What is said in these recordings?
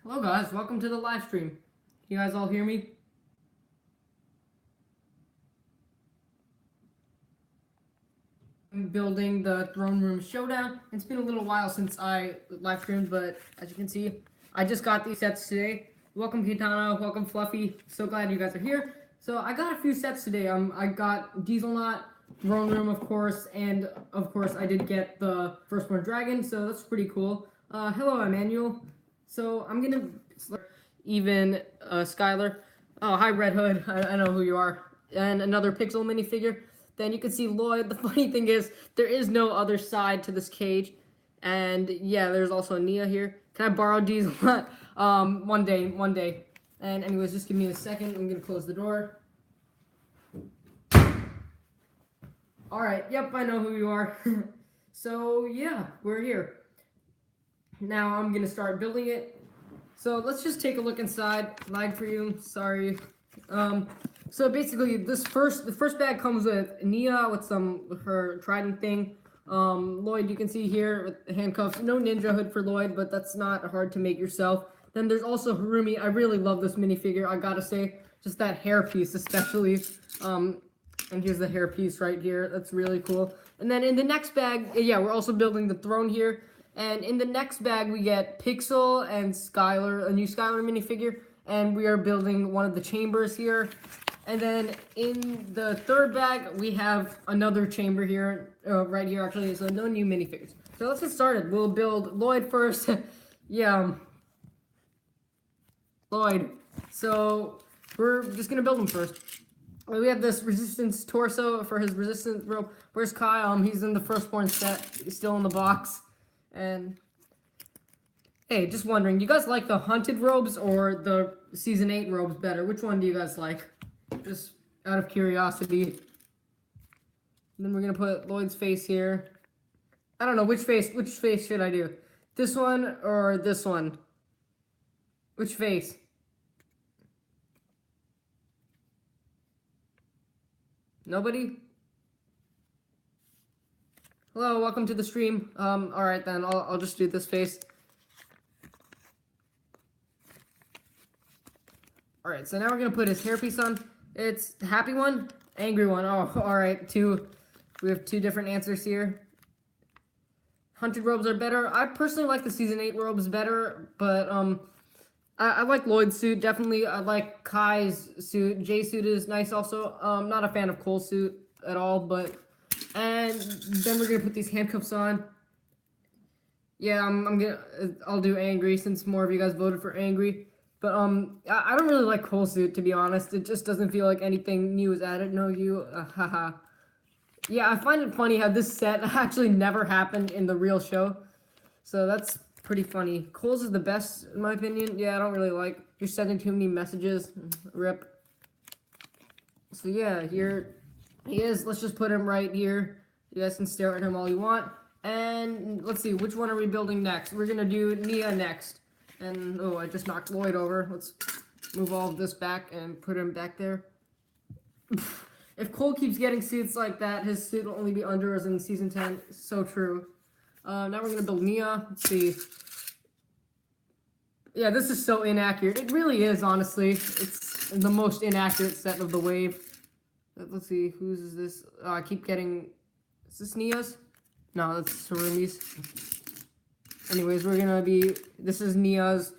Hello guys, welcome to the live stream. You guys all hear me? I'm building the throne room showdown. It's been a little while since I live streamed, but as you can see, I just got these sets today. Welcome Kitana, welcome Fluffy. So glad you guys are here. So I got a few sets today. I got Diesel Knot, throne room of course, and of course I did get the firstborn dragon, so that's pretty cool. Hello Emmanuel. So I'm gonna even Skylar. Oh, hi Red Hood. I know who you are. And another Pixel minifigure. Then you can see Lloyd. The funny thing is, there is no other side to this cage. And yeah, there's also Nia here. Can I borrow Diesel? One day. And anyways, just give me a second. I'm gonna close the door. Alright, yep, I know who you are. So yeah, we're here. Now I'm gonna start building it. So let's just take a look inside. Lag for you, sorry. So basically, the first bag comes with Nia with her trident thing. Lloyd, you can see here with the handcuffs. No ninja hood for Lloyd, but that's not hard to make yourself. Then there's also Harumi. I really love this minifigure, I gotta say. Just that hair piece, especially. And here's the hair piece right here. That's really cool. And then in the next bag, yeah, we're also building the throne here. And in the next bag, we get Pixel and Skylar, a new Skylar minifigure. And we are building one of the chambers here. And then in the third bag, we have another chamber here, right here actually, so no new minifigures. So let's get started. We'll build Lloyd first. Yeah, Lloyd. So we're just gonna build him first. We have this resistance torso for his resistance rope. Where's Kai? He's in the firstborn set. He's still in the box. And hey, just wondering, do you guys like the hunted robes or the season 8 robes better? Which one do you guys like? Just out of curiosity. And then we're gonna put Lloyd's face here. I don't know which face should I do? This one or this one? Which face? Nobody? Hello, welcome to the stream. Alright then, I'll just do this face. Alright, so now we're gonna put his hairpiece on. It's happy one, angry one. Oh, alright, we have two different answers here. Hunted robes are better. I personally like the season 8 robes better, but I like Lloyd's suit, definitely. I like Kai's suit. Jay's suit is nice also. Not a fan of Cole's suit at all, but and then we're gonna put these handcuffs on. Yeah, I'll do angry since more of you guys voted for angry. But I don't really like Cole's suit, to be honest. It just doesn't feel like anything new is added. No, you, haha. Yeah, I find it funny how this set actually never happened in the real show. So that's pretty funny. Cole's is the best, in my opinion. Yeah, I don't really like. You're sending too many messages. Rip. So yeah, here he is. Let's just put him right here. You guys can stare at him all you want. And let's see, which one are we building next? We're gonna do Nia next. And, oh, I just knocked Lloyd over. Let's move all of this back and put him back there. If Cole keeps getting suits like that, his suit will only be under as in Season 10. So true. Now we're going to build Nia. Let's see. Yeah, this is so inaccurate. It really is, honestly. It's the most inaccurate set of the wave. Let's see, whose is this? I keep getting... Is this Nia's? No, that's Sarumi's. Anyways, this is Nia's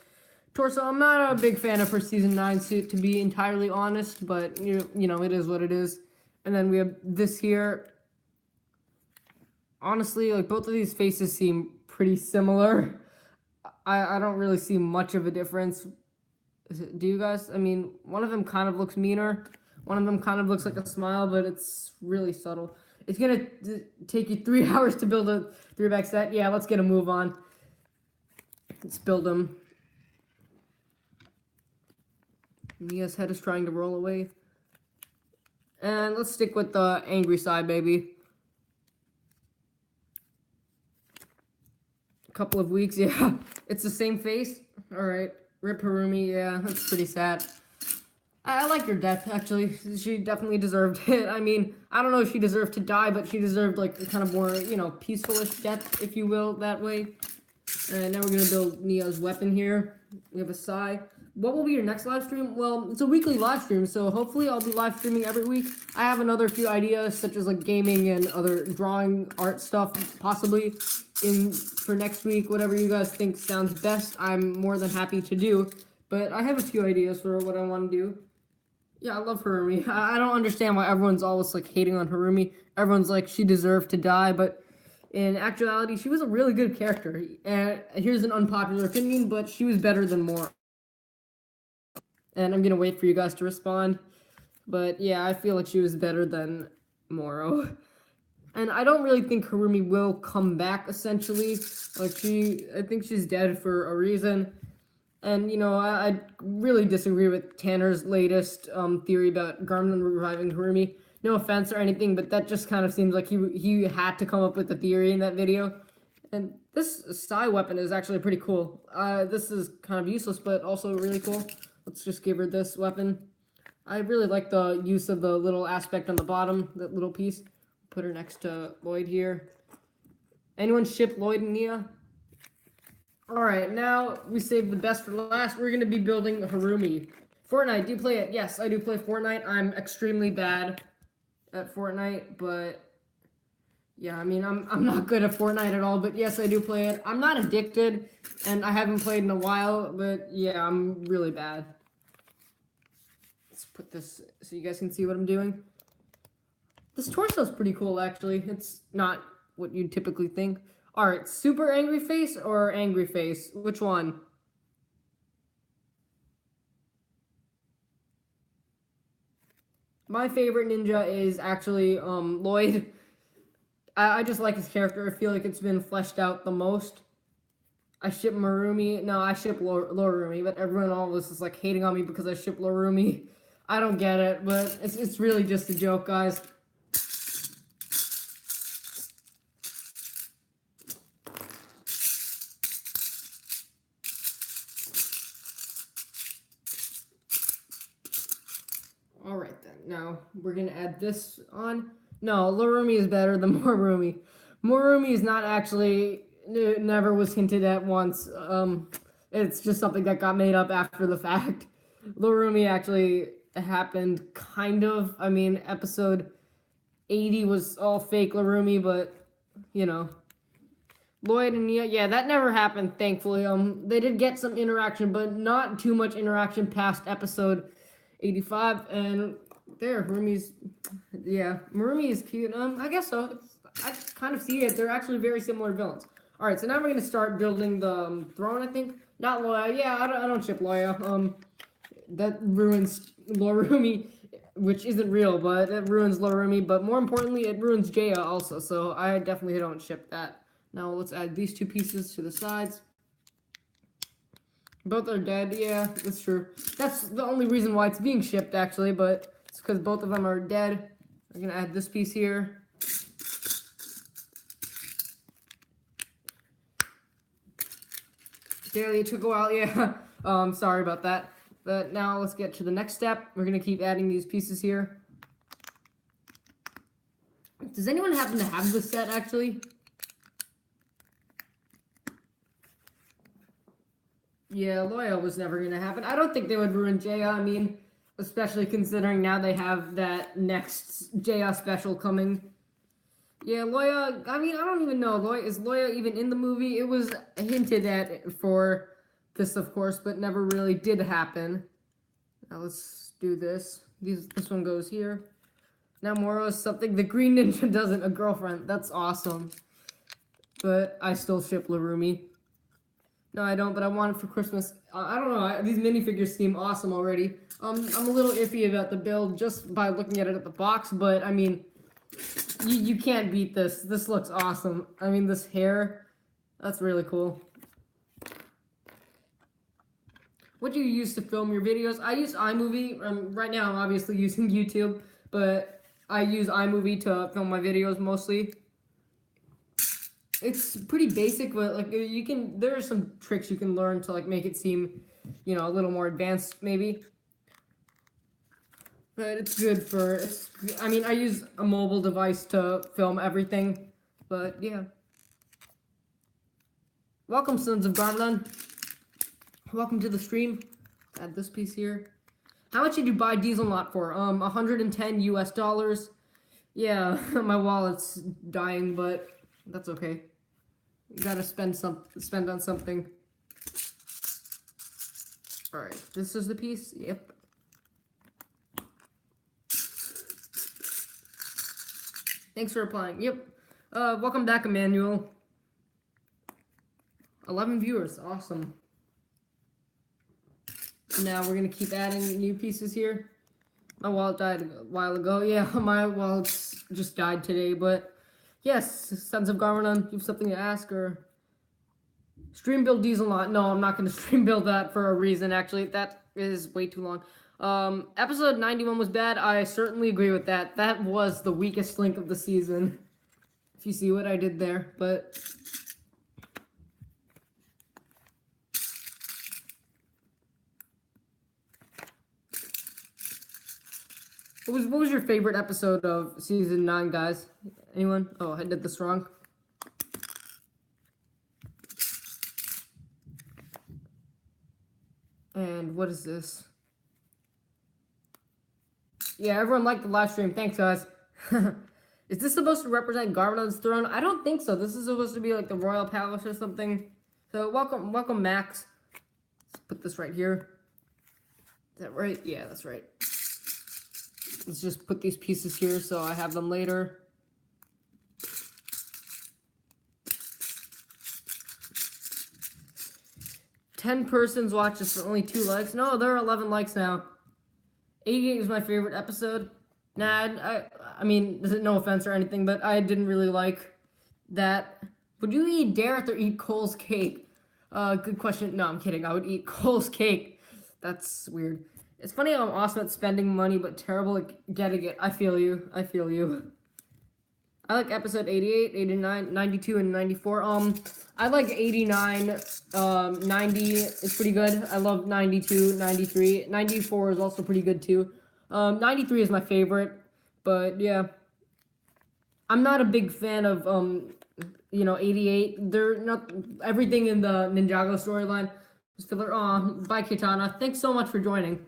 torso. I'm not a big fan of her Season 9 suit, to be entirely honest, but, you know, it is what it is. And then we have this here. Honestly, like, both of these faces seem pretty similar. I don't really see much of a difference. Do you guys? I mean, one of them kind of looks meaner. One of them kind of looks like a smile, but it's really subtle. It's gonna take you 3 hours to build a 3-bag set. Yeah, let's get a move on. Let's build them. Mia's head is trying to roll away. And let's stick with the angry side, baby. A couple of weeks, yeah. It's the same face. Alright. Rip Harumi, yeah, that's pretty sad. I like her death, actually. She definitely deserved it. I mean, I don't know if she deserved to die, but she deserved, like, a kind of more, you know, peaceful-ish death, if you will, that way. And now we're gonna build Nia's weapon here. We have a Sai. What will be your next live stream? Well, it's a weekly live stream, so hopefully I'll be live streaming every week. I have another few ideas, such as like gaming and other drawing, art stuff, possibly for next week. Whatever you guys think sounds best, I'm more than happy to do. But I have a few ideas for what I want to do. Yeah, I love Harumi. I don't understand why everyone's always like hating on Harumi. Everyone's like she deserved to die, but in actuality, she was a really good character. And here's an unpopular opinion, but she was better than Moro. And I'm gonna wait for you guys to respond. But yeah, I feel like she was better than Moro. And I don't really think Harumi will come back, essentially. Like, I think she's dead for a reason. And, you know, I really disagree with Tanner's latest theory about Garmin reviving Harumi. No offense or anything, but that just kind of seems like he had to come up with the theory in that video. And this Sai weapon is actually pretty cool. This is kind of useless, but also really cool. Let's just give her this weapon. I really like the use of the little aspect on the bottom, that little piece. Put her next to Lloyd here. Anyone ship Lloyd and Nia? Alright, now we saved the best for last. We're going to be building Harumi. Fortnite, do you play it? Yes, I do play Fortnite. I'm extremely bad at Fortnite, but yeah, I mean, I'm not good at Fortnite at all, but yes, I do play it. I'm not addicted, and I haven't played in a while, but yeah, I'm really bad. Let's put this so you guys can see what I'm doing. This torso is pretty cool, actually. It's not what you'd typically think. Alright, super angry face or angry face? Which one? My favorite ninja is actually Lloyd. I just like his character. I feel like it's been fleshed out the most. I ship Marumi. No, I ship Lorumi, but everyone always is like hating on me because I ship Lorumi. I don't get it, but it's really just a joke, guys. Alright then, now we're gonna add this on. No, Lorumi is better than Morumi. Morumi is not actually, it never was hinted at once. It's just something that got made up after the fact. Lorumi actually happened, kind of. I mean, episode 80 was all fake Lorumi, but, you know. Lloyd and Nia, yeah, that never happened, thankfully. They did get some interaction, but not too much interaction past episode 85, and there, Marumi is cute. I guess so. I kind of see it. They're actually very similar villains. All right, so now we're gonna start building the throne. I think not Loya. Yeah, I don't ship Loya. That ruins Lorumi, which isn't real, but it ruins Lorumi. But more importantly, it ruins Jaya also. So I definitely don't ship that. Now let's add these two pieces to the sides. Both are dead, yeah, that's true. That's the only reason why it's being shipped, actually, but it's because both of them are dead. I'm gonna add this piece here. Daily, it took a while, yeah. Sorry about that. But now let's get to the next step. We're gonna keep adding these pieces here. Does anyone happen to have this set, actually? Yeah, Loya was never going to happen. I don't think they would ruin Jaya. I mean, especially considering now they have that next Jaya special coming. Yeah, Loya, I mean, I don't even know. Is Loya even in the movie? It was hinted at for this, of course, but never really did happen. Now let's do this. This one goes here. Now Moro is something the Green Ninja doesn't. A girlfriend. That's awesome. But I still ship Lorumi. No, I don't, but I want it for Christmas. I don't know. These minifigures seem awesome already. I'm a little iffy about the build just by looking at it at the box, but, I mean, you can't beat this. This looks awesome. I mean, this hair, that's really cool. What do you use to film your videos? I use iMovie. Right now, I'm obviously using YouTube, but I use iMovie to film my videos mostly. It's pretty basic, but like there are some tricks you can learn to like make it seem, you know, a little more advanced maybe. But it's good I mean, I use a mobile device to film everything, but yeah. Welcome, Sons of Garmadon. Welcome to the stream. Add this piece here. How much did you buy Diesel Lot for? 110 US dollars. Yeah, my wallet's dying, but that's okay. You gotta spend on something. Alright, this is the piece. Yep. Thanks for replying. Yep. Welcome back, Emmanuel. 11 viewers. Awesome. Now we're gonna keep adding new pieces here. My wallet died a while ago. Yeah, my wallet's just died today, but yes, Sons of Garmadon, you have something to ask or stream build Diesel Lot? No, I'm not gonna stream build that for a reason. Actually, that is way too long. Episode 91 was bad. I certainly agree with that. That was the weakest link of the season. If you see what I did there, but what was your favorite episode of season 9, guys? Anyone? Oh, I did this wrong. And what is this? Yeah, everyone liked the live stream. Thanks, guys. Is this supposed to represent Garmadon's throne? I don't think so. This is supposed to be like the royal palace or something. So welcome, Max. Let's put this right here. Is that right? Yeah, that's right. Let's just put these pieces here so I have them later. Ten persons watch this for only 2 likes. No, there are 11 likes now. 88 is my favorite episode. Nah, I mean, no offense or anything, but I didn't really like that. Would you eat Dareth or eat Cole's cake? Good question. No, I'm kidding. I would eat Cole's cake. That's weird. It's funny how I'm awesome at spending money, but terrible at getting it. I feel you. I feel you. I like episode 88, 89, 92, and 94. I like 89, 90 is pretty good. I love 92, 93. 94 is also pretty good too. 93 is my favorite, but yeah. I'm not a big fan of, 88. They're not, everything in the Ninjago storyline was filler. Bye, Kitana. Thanks so much for joining.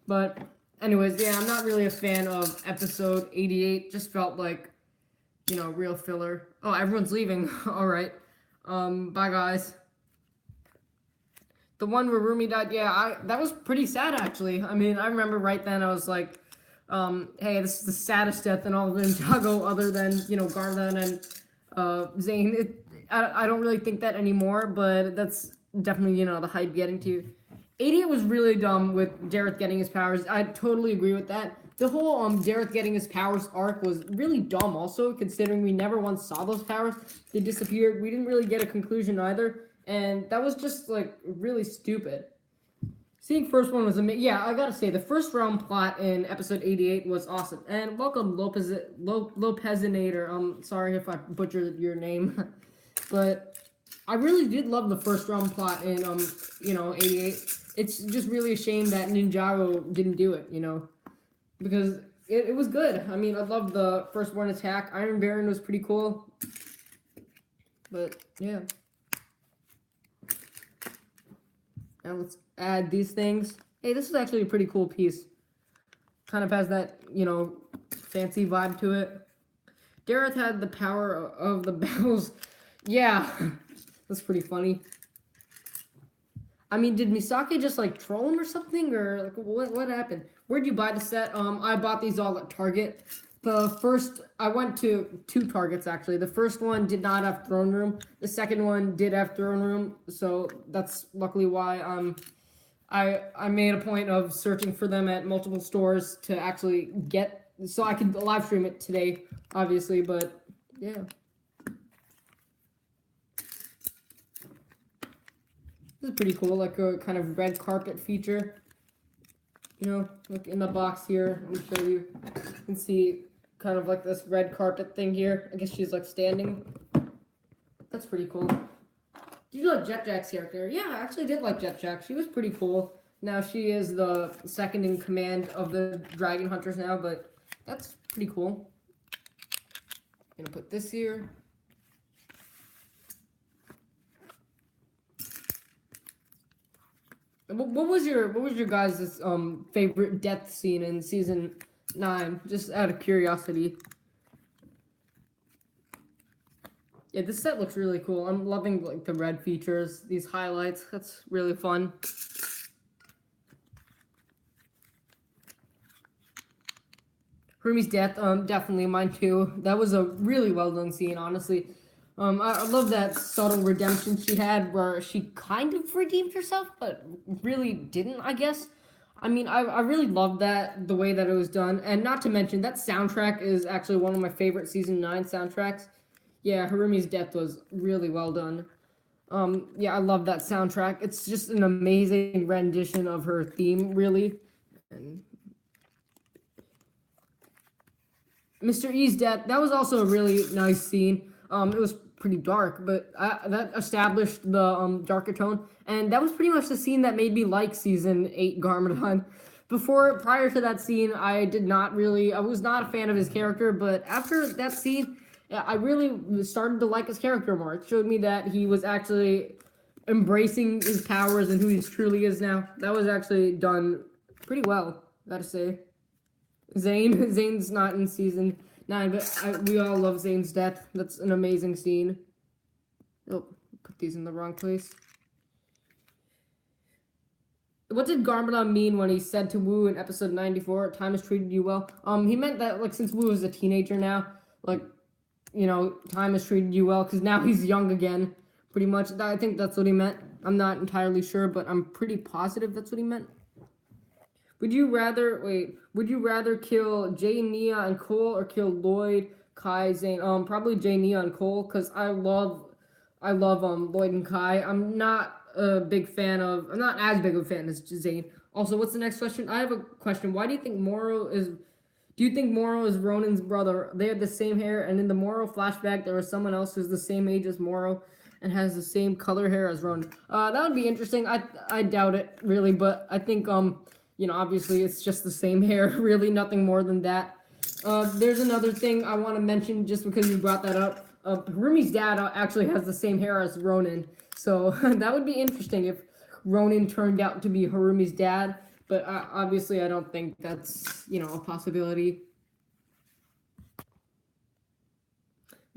But anyways, yeah, I'm not really a fan of episode 88. Just felt like, real filler. Oh, everyone's leaving. All right. Bye, guys. The one where Rumi died, yeah, that was pretty sad, actually. I mean, I remember right then I was like, hey, this is the saddest death in all of Ninjago other than, Garmadon and Zane. I don't really think that anymore, but that's definitely, the hype getting to. 88 was really dumb with Dareth getting his powers. I totally agree with that. The whole Dareth getting his powers arc was really dumb also, considering we never once saw those powers. They disappeared. We didn't really get a conclusion either. And that was just, really stupid. Seeing first one was amazing. Yeah, I gotta say, the first round plot in episode 88 was awesome. And welcome, Lopezinator. Sorry if I butchered your name. But I really did love the first round plot in, 88. It's just really a shame that Ninjago didn't do it, because it was good. I mean, I loved the first one attack. Iron Baron was pretty cool. But, yeah. Now let's add these things. Hey, this is actually a pretty cool piece. Kind of has that, fancy vibe to it. Dareth had the power of the bells. Yeah, that's pretty funny. I mean, did Misaki just, troll him or something? Or, what happened? Where'd you buy the set? I bought these all at Target. I went to 2 Targets, actually. The first one did not have throne room. The second one did have throne room. So, that's luckily why, I made a point of searching for them at multiple stores to actually get, so I could live stream it today, obviously, but, yeah. This is pretty cool, like a kind of red carpet feature. Look in the box here. Let me show you. You can see kind of like this red carpet thing here. I guess she's standing. That's pretty cool. Did you like Jet Jack's character? Yeah, I actually did like Jet Jack. She was pretty cool. Now she is the second in command of the Dragon Hunters now, but that's pretty cool. I'm gonna put this here. What was your guys' favorite death scene in season 9? Just out of curiosity. Yeah, this set looks really cool. I'm loving like the red features, these highlights. That's really fun. Rumi's death, definitely mine too. That was a really well done scene, honestly. I love that subtle redemption she had, where she kind of redeemed herself, but really didn't, I guess. I mean, I really loved that, the way that it was done, and not to mention that soundtrack is actually one of my favorite season 9 soundtracks. Yeah, Harumi's death was really well done. Yeah, I love that soundtrack. It's just an amazing rendition of her theme, really. And Mr. E's death, that was also a really nice scene. It was pretty dark, but that established the darker tone, and that was pretty much the scene that made me like season 8 Garmadon. Prior to that scene, I was not a fan of his character, but after that scene, I really started to like his character more. It showed me that he was actually embracing his powers and who he truly is now. That was actually done pretty well, gotta say. Zane's not in season 9, but we all love Zane's death. That's an amazing scene. Oh, put these in the wrong place. What did Garmadon mean when he said to Wu in episode 94, "Time has treated you well"? He meant that, like, since Wu is a teenager now, like, time has treated you well, because now he's young again, pretty much. I think that's what he meant. I'm not entirely sure, but I'm pretty positive that's what he meant. Would you rather kill Jay, Nia, and Cole, or kill Lloyd, Kai, Zane? Probably Jay, Nia, and Cole, because I love Lloyd and Kai. I'm not as big of a fan as Zane. Also, what's the next question? I have a question. Do you think Moro is Ronan's brother? They have the same hair, and in the Moro flashback, there was someone else who's the same age as Moro and has the same color hair as Ronan. That would be interesting. I doubt it, really, but I think, obviously it's just the same hair, really, nothing more than that. There's another thing I want to mention just because you brought that up. Harumi's dad actually has the same hair as Ronan, so that would be interesting if Ronan turned out to be Harumi's dad, but obviously I don't think that's, a possibility.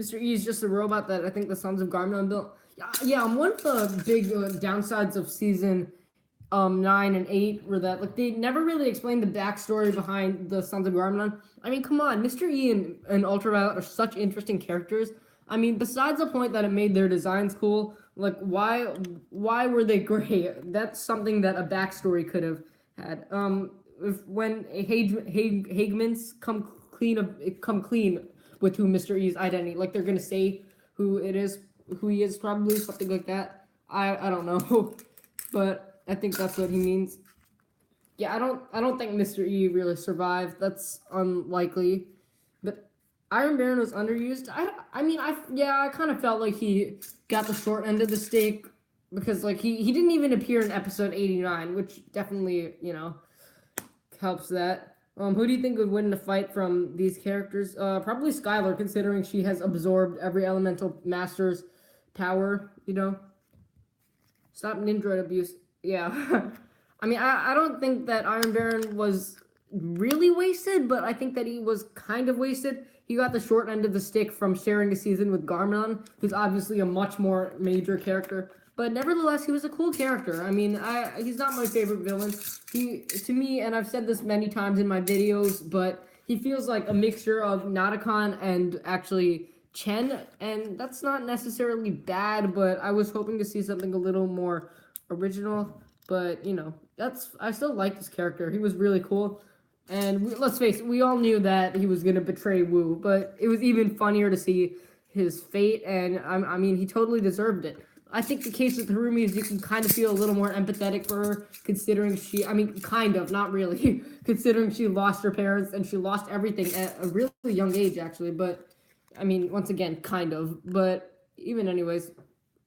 Mr. E is just a robot that I think the Sons of Garmadon built. Yeah, one of the big downsides of season 9 and 8 were that, like, they never really explained the backstory behind the Sons of Garmadon. I mean, come on, Mr. E and Ultraviolet are such interesting characters. I mean, besides the point that it made their designs cool, like, why were they gray? That's something that a backstory could have had. When Hagmans come clean with who Mr. E's identity, like, they're gonna say who he is, probably something like that. I don't know, but I think that's what he means. Yeah, I don't think Mr. E really survived. That's unlikely. But Iron Baron was underused. I kind of felt like he got the short end of the stick because, like, he didn't even appear in episode 89, which definitely, helps that. Who do you think would win the fight from these characters? Probably Skylar, considering she has absorbed every elemental master's power, Stop Nindroid abuse. Yeah. I mean, I don't think that Iron Baron was really wasted, but I think that he was kind of wasted. He got the short end of the stick from sharing a season with Garmadon, who's obviously a much more major character. But nevertheless, he was a cool character. I mean, he's not my favorite villain. To me, and I've said this many times in my videos, but he feels like a mixture of Nadakon and actually Chen, and that's not necessarily bad, but I was hoping to see something a little more original. But, I still like this character. He was really cool. And let's face it, we all knew that he was going to betray Wu, but it was even funnier to see his fate, and I mean, he totally deserved it. I think the case with Harumi is you can kind of feel a little more empathetic for her, considering kind of, not really, considering she lost her parents and she lost everything at a really young age, actually. But, I mean, once again, kind of. But even anyways,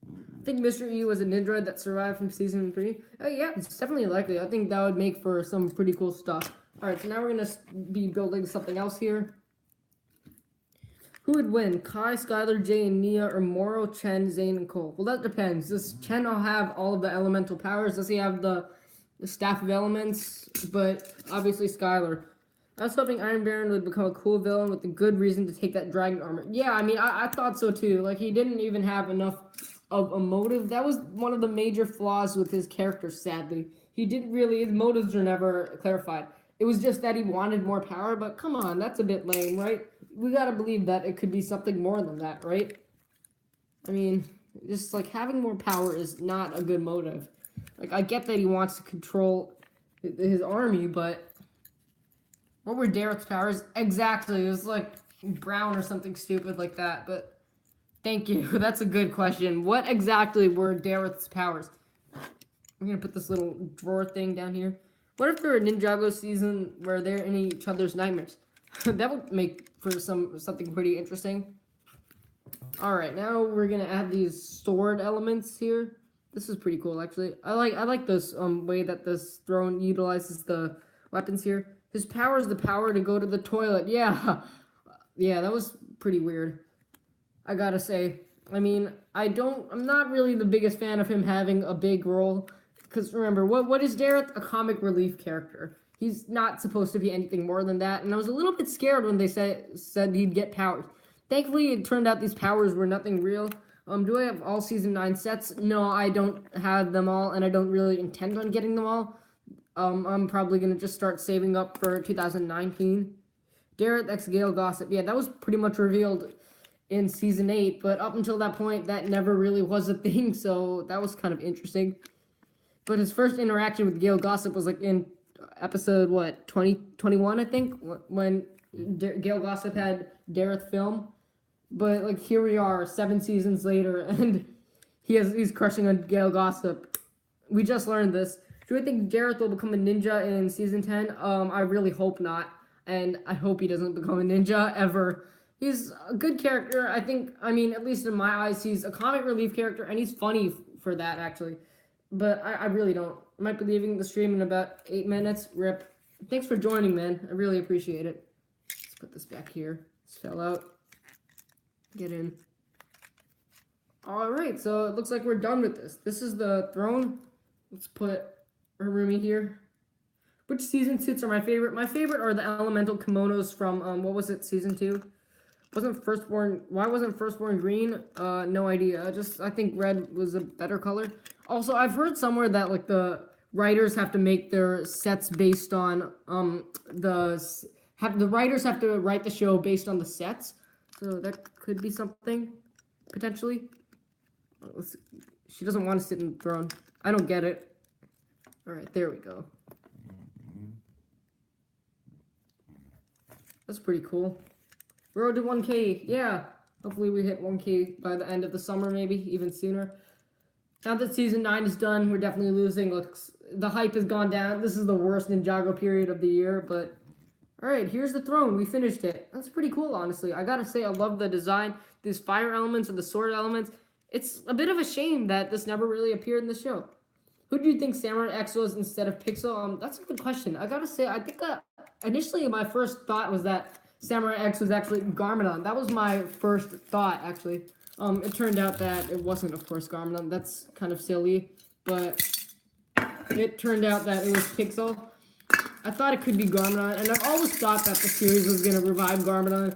I think Mr. E was a Nindroid that survived from season 3. Oh, yeah, it's definitely likely. I think that would make for some pretty cool stuff. Alright, so now we're going to be building something else here. Who would win? Kai, Skylar, Jay, and Nia, or Moro, Chen, Zane, and Cole? Well, that depends. Does Chen have all of the elemental powers? Does he have the the Staff of Elements, but obviously Skylar. I was hoping Iron Baron would become a cool villain with a good reason to take that dragon armor. Yeah, I mean, I thought so too. Like, he didn't even have enough of a motive. That was one of the major flaws with his character, sadly. He didn't really, his motives were never clarified. It was just that he wanted more power, but come on, that's a bit lame, right? We gotta believe that it could be something more than that, right? I mean, just like having more power is not a good motive. Like, I get that he wants to control his army, but what were Dareth's powers? Exactly, it was like brown or something stupid like that, but thank you. That's a good question. What exactly were Dareth's powers? I'm gonna put this little drawer thing down here. What if they're a Ninjago season where they're in each other's nightmares? That would make for something pretty interesting. Alright, now we're gonna add these sword elements here. This is pretty cool, actually. I like this way that this throne utilizes the weapons here. His power is the power to go to the toilet. Yeah. Yeah, that was pretty weird. I gotta say. I mean, I'm not really the biggest fan of him having a big role. Because remember, what is Dareth? A comic relief character. He's not supposed to be anything more than that. And I was a little bit scared when they said he'd get powers. Thankfully, it turned out these powers were nothing real. Do I have all Season 9 sets? No, I don't have them all, and I don't really intend on getting them all. I'm probably going to just start saving up for 2019. Dareth x Gale Gossip. Yeah, that was pretty much revealed in Season 8, but up until that point, that never really was a thing, so that was kind of interesting. But his first interaction with Gale Gossip was like in episode, 2021, I think, when Gale Gossip had Dareth film. But like here we are, 7 seasons later, and he's crushing on Gale Gossip. We just learned this. Do I think Dareth will become a ninja in season 10? I really hope not, and I hope he doesn't become a ninja ever. He's a good character. I mean, at least in my eyes, he's a comic relief character, and he's funny for that actually. But I really don't. I might be leaving the stream in about 8 minutes. Rip. Thanks for joining, man. I really appreciate it. Let's put this back here. This fell out. Get in. Alright, so it looks like we're done with this. This is the throne. Let's put Harumi here. Which season suits are my favorite? My favorite are the elemental kimonos from, what was it, season 2? Why wasn't Firstborn green? No idea. I think red was a better color. Also, I've heard somewhere that, like, the writers have to make their sets based on, the writers have to write the show based on the sets. So that could be something, potentially. She doesn't want to sit in the throne. I don't get it. Alright, there we go. That's pretty cool. Road to 1K, yeah. Hopefully we hit 1K by the end of the summer, maybe, even sooner. Now that Season 9 is done, we're definitely losing. Look, the hype has gone down. This is the worst Ninjago period of the year, but... Alright, here's the throne. We finished it. That's pretty cool, honestly. I gotta say, I love the design. These fire elements and the sword elements. It's a bit of a shame that this never really appeared in the show. Who do you think Samurai X was instead of Pixel? That's a good question. I gotta say, I think initially my first thought was that Samurai X was actually Garmadon. That was my first thought, actually. It turned out that it wasn't, of course, Garmadon. That's kind of silly, but it turned out that it was Pixel. I thought it could be Garmadon, and I've always thought that the series was going to revive Garmadon.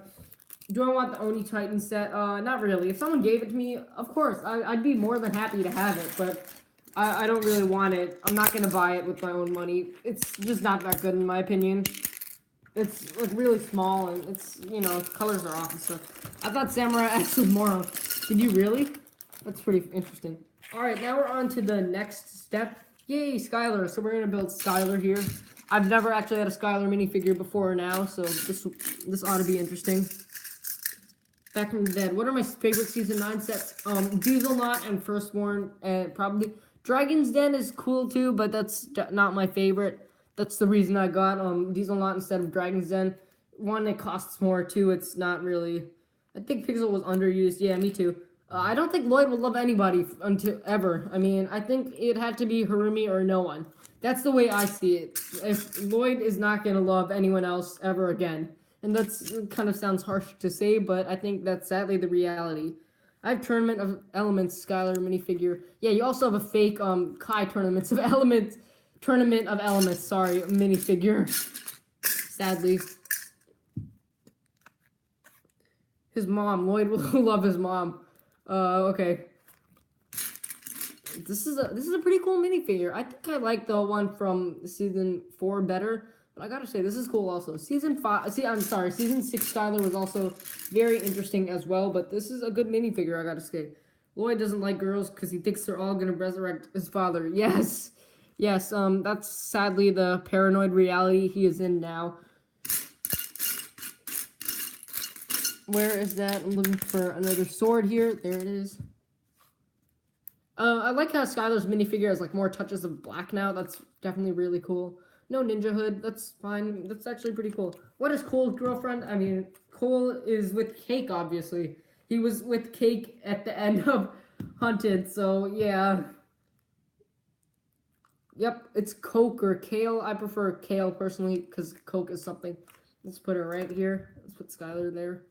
Do I want the Oni Titan set? Not really. If someone gave it to me, of course, I'd be more than happy to have it, but I don't really want it. I'm not going to buy it with my own money. It's just not that good, in my opinion. It's like really small, and it's, you know, colors are off and stuff. I thought Samurai X was more. Did you really? That's pretty interesting. Alright, now we're on to the next step. Yay, Skylar. So we're going to build Skylar here. I've never actually had a Skylar minifigure before now, so this ought to be interesting. Back from the Dead. What are my favorite Season 9 sets? Diesel Knot and Firstborn, probably. Dragon's Den is cool too, but that's not my favorite. That's the reason I got Diesel Knot instead of Dragon's Den. One, it costs more. Two, it's not really... I think Pixel was underused. Yeah, me too. I don't think Lloyd would love anybody until ever. I mean, I think it had to be Harumi or no one. That's the way I see it. If Lloyd is not going to love anyone else ever again. And that's kind of sounds harsh to say, but I think that's sadly the reality. I have Tournament of Elements Skylar minifigure. Yeah, you also have a fake Kai Tournaments of Elements Tournament of Elements, sorry, minifigure. Sadly. His mom, Lloyd will love his mom. Okay. This is a pretty cool minifigure. I think I like the one from season 4 better, but I gotta say this is cool also. Season 6 Skylar was also very interesting as well, but this is a good minifigure, I gotta say. Lloyd doesn't like girls because he thinks they're all gonna resurrect his father. Yes. Yes, that's sadly the paranoid reality he is in now. Where is that? I'm looking for another sword here. There it is. I like how Skylar's minifigure has like more touches of black now. That's definitely really cool. No ninja hood. That's fine. That's actually pretty cool. What is Cole's girlfriend? I mean, Cole is with Cake, obviously. He was with Cake at the end of Hunted, so yeah. Yep, it's Coke or Kale. I prefer Kale personally because Coke is something. Let's put her right here. Let's put Skylar there.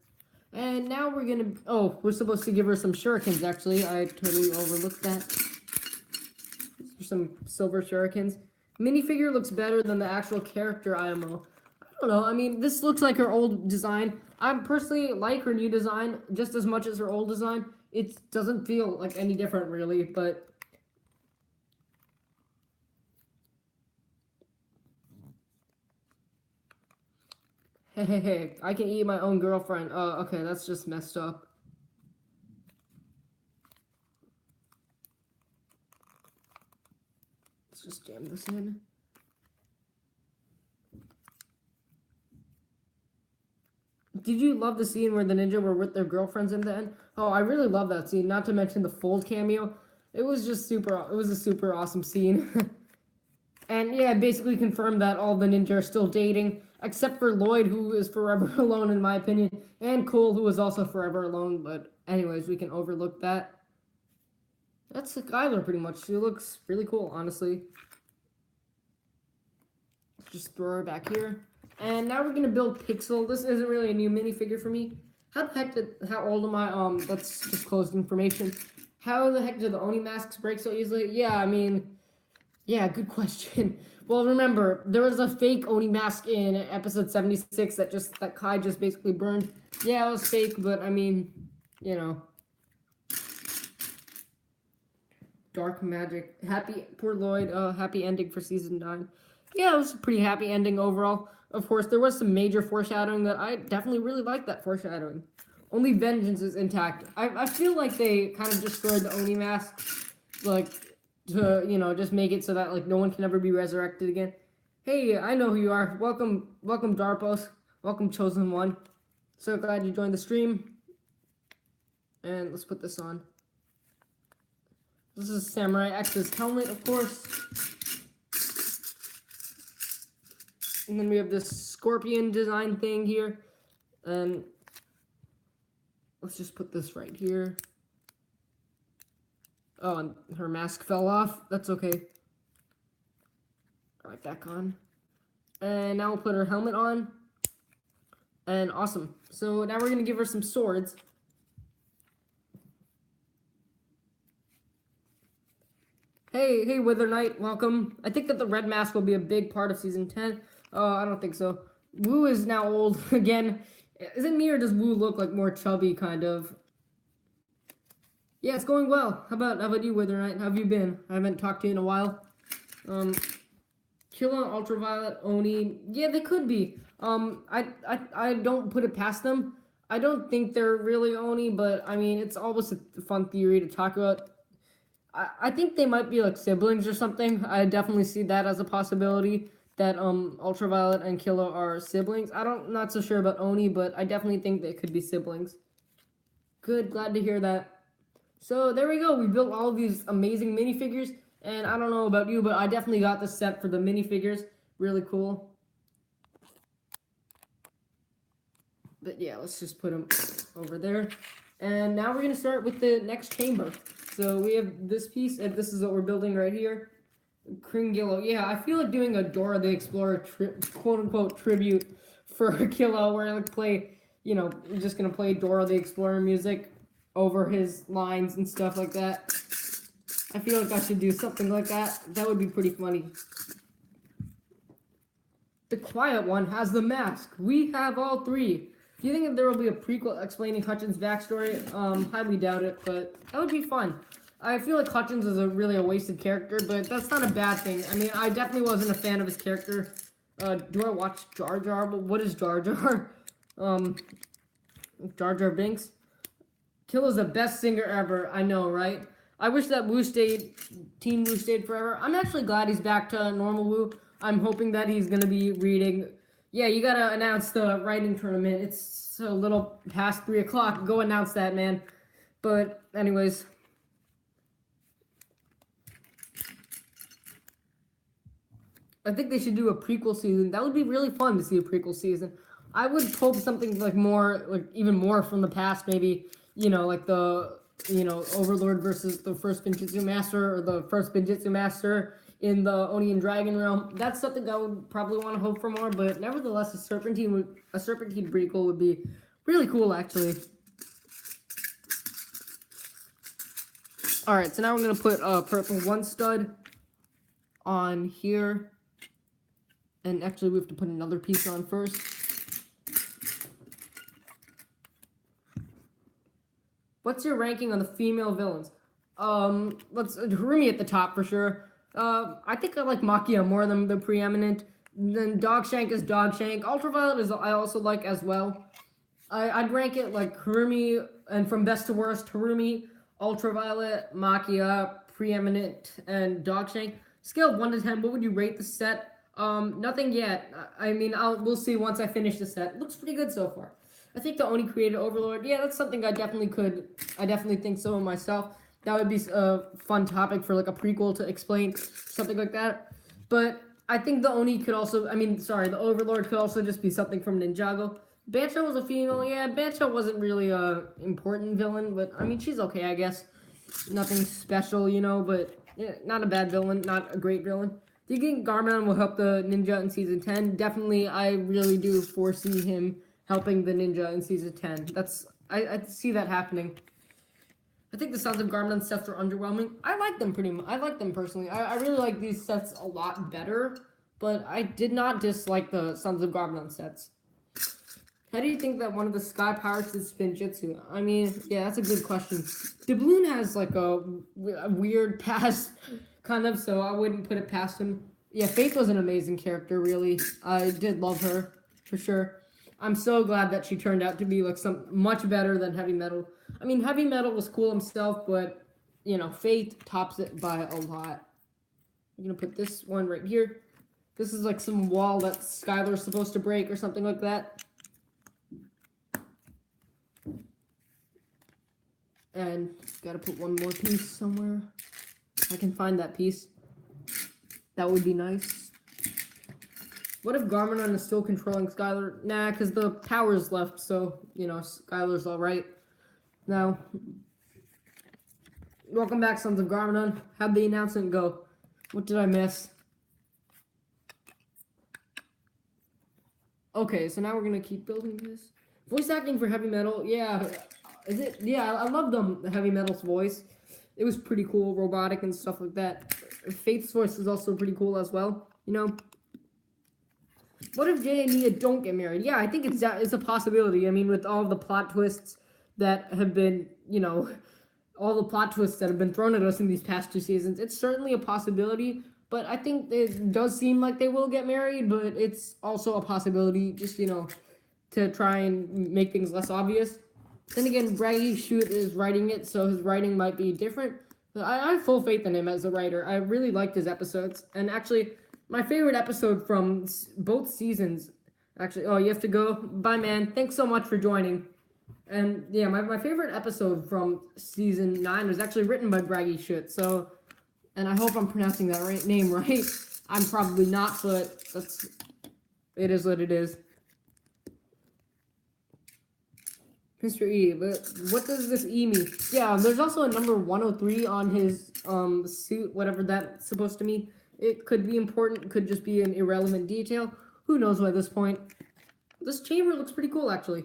And now we're gonna, oh, we're supposed to give her some shurikens, actually. I totally overlooked that. Some silver shurikens. Minifigure looks better than the actual character IMO. I don't know, I mean, this looks like her old design. I personally like her new design just as much as her old design. It doesn't feel like any different, really, but... Hey, I can eat my own girlfriend. Oh, okay, that's just messed up. Let's just jam this in. Did you love the scene where the ninja were with their girlfriends in the end? Oh, I really love that scene, not to mention the Fold cameo. It was a super awesome scene. And yeah, it basically confirmed that all the ninja are still dating, except for Lloyd, who is forever alone in my opinion, and Cole, who is also forever alone, but anyways, we can overlook that. That's Skylar pretty much. She looks really cool, honestly. Just throw her back here. And now we're gonna build Pixel. This isn't really a new minifigure for me. How old am I? That's disclosed information. How the heck do the Oni masks break so easily? Yeah, I mean... Yeah, good question. Well, remember, there was a fake Oni mask in episode 76 that Kai just basically burned. Yeah, it was fake, but I mean, you know. Dark magic. Poor Lloyd, happy ending for season 9. Yeah, it was a pretty happy ending overall. Of course, there was some major foreshadowing that I definitely really liked that foreshadowing. Only Vengeance is intact. I feel like they kind of destroyed the Oni mask, like... to, you know, just make it so that, like, no one can ever be resurrected again. Hey, I know who you are. Welcome, Darpos. Welcome, Chosen One. So glad you joined the stream. And let's put this on. This is Samurai X's helmet, of course. And then we have this scorpion design thing here. And let's just put this right here. Oh, and her mask fell off. That's okay. Right back on. And now we'll put her helmet on. And awesome. So now we're going to give her some swords. Hey, Wither Knight, welcome. I think that the red mask will be a big part of season 10. I don't think so. Woo is now old again. Is it me or does Woo look like more chubby, kind of? Yeah, it's going well. How about you, Wither Knight? How have you been? I haven't talked to you in a while. Killa, Ultraviolet, Oni. Yeah, they could be. I don't put it past them. I don't think they're really Oni, but I mean, it's always a fun theory to talk about. I think they might be like siblings or something. I definitely see that as a possibility, that Ultraviolet and Killa are siblings. Not so sure about Oni, but I definitely think they could be siblings. Good, glad to hear that. So there we go. We built all of these amazing minifigures, and I don't know about you, but I definitely got the set for the minifigures. Really cool. But yeah, let's just put them over there. And now we're going to start with the next chamber. So we have this piece, and this is what we're building right here. Kringillo. Yeah, I feel like doing a Dora the Explorer quote-unquote tribute for Killa, where I like play, you know, I'm just going to play Dora the Explorer music over his lines and stuff like that. I feel like I should do something like that. That would be pretty funny. The quiet one has the mask. We have all three. Do you think that there will be a prequel explaining Hutchins' backstory? Highly doubt it, but that would be fun. I feel like Hutchins is really a wasted character, but that's not a bad thing. I mean, I definitely wasn't a fan of his character. Do I watch Jar Jar? What is Jar Jar? Um, Jar Jar Binks? Kill is the best singer ever. I know, right? I wish that Teen Wu stayed forever. I'm actually glad he's back to normal Wu. I'm hoping that he's gonna be reading. Yeah, you gotta announce the writing tournament. It's a little past 3 o'clock. Go announce that, man. But anyways, I think they should do a prequel season. That would be really fun to see a prequel season. I would hope something like more, like even more from the past. Maybe like the Overlord versus the first Binjutsu Master, or the first Binjutsu Master in the Oni and Dragon realm. That's something I would probably want to hope for more, but nevertheless, a Serpentine prequel would be really cool, actually. Alright, so now we're going to put a purple 1 stud on here. And actually, we have to put another piece on first. What's your ranking on the female villains? Let's Harumi at the top for sure. I think I like Makia more than the preeminent. Then Dogshank is Dogshank. Ultraviolet is I also like as well. I'd rank it like Harumi, and from best to worst, Harumi, Ultraviolet, Makia, preeminent, and Dogshank. Scale of 1 to 10, what would you rate the set? Nothing yet. I mean, we'll see once I finish the set. It looks pretty good so far. I think the Oni created Overlord. Yeah, that's something I definitely think so myself. That would be a fun topic for like a prequel to explain, something like that. But I think the Oni could also, the Overlord could also just be something from Ninjago. Bancho was a female. Yeah, Bancho wasn't really a important villain, but I mean, she's okay, I guess. Nothing special, but yeah, not a bad villain, not a great villain. Do you think Garmadon will help the ninja in Season 10? Definitely, I really do foresee him helping the ninja in Season 10. I see that happening. I think the Sons of Garmadon sets are underwhelming. I like them I like them personally. I really like these sets a lot better, but I did not dislike the Sons of Garmadon sets. How do you think that one of the Sky Pirates is Spinjitzu? I mean, yeah, that's a good question. Doubloon has like a weird past, kind of, so I wouldn't put it past him. Yeah, Faith was an amazing character, really. I did love her, for sure. I'm so glad that she turned out to be like much better than Heavy Metal. I mean, Heavy Metal was cool himself, but, Faith tops it by a lot. I'm going to put this one right here. This is like some wall that Skylar's supposed to break or something like that. And gotta put one more piece somewhere. I can find that piece. That would be nice. What if Garmadon is still controlling Skylar? Nah, because the power's left, so, Skylar's alright. Now, welcome back, Sons of Garmadon. How'd the announcement go? What did I miss? Okay, so now we're gonna keep building this. Voice acting for Heavy Metal, yeah. Is it? Yeah, I love the Heavy Metal's voice. It was pretty cool, robotic and stuff like that. Faith's voice is also pretty cool as well, What if Jay and Nia don't get married? Yeah, I think it's a possibility. I mean, with all the plot twists that have been, all the plot twists that have been thrown at us in these past 2 seasons, it's certainly a possibility. But I think it does seem like they will get married, but it's also a possibility, just, to try and make things less obvious. Then again, Braggy Shoot is writing it, so his writing might be different. But I have full faith in him as a writer. I really liked his episodes. And actually, my favorite episode from both seasons... Actually, oh, you have to go? Bye, man. Thanks so much for joining. And, yeah, my favorite episode from Season 9 was actually written by Braggy Shoot, so... And I hope I'm pronouncing that name right. I'm probably not, but it is what it is. Mr. E, but what does this E mean? Yeah, there's also a number 103 on his suit, whatever that's supposed to mean. It could be important, it could just be an irrelevant detail. Who knows by this point. This chamber looks pretty cool, actually.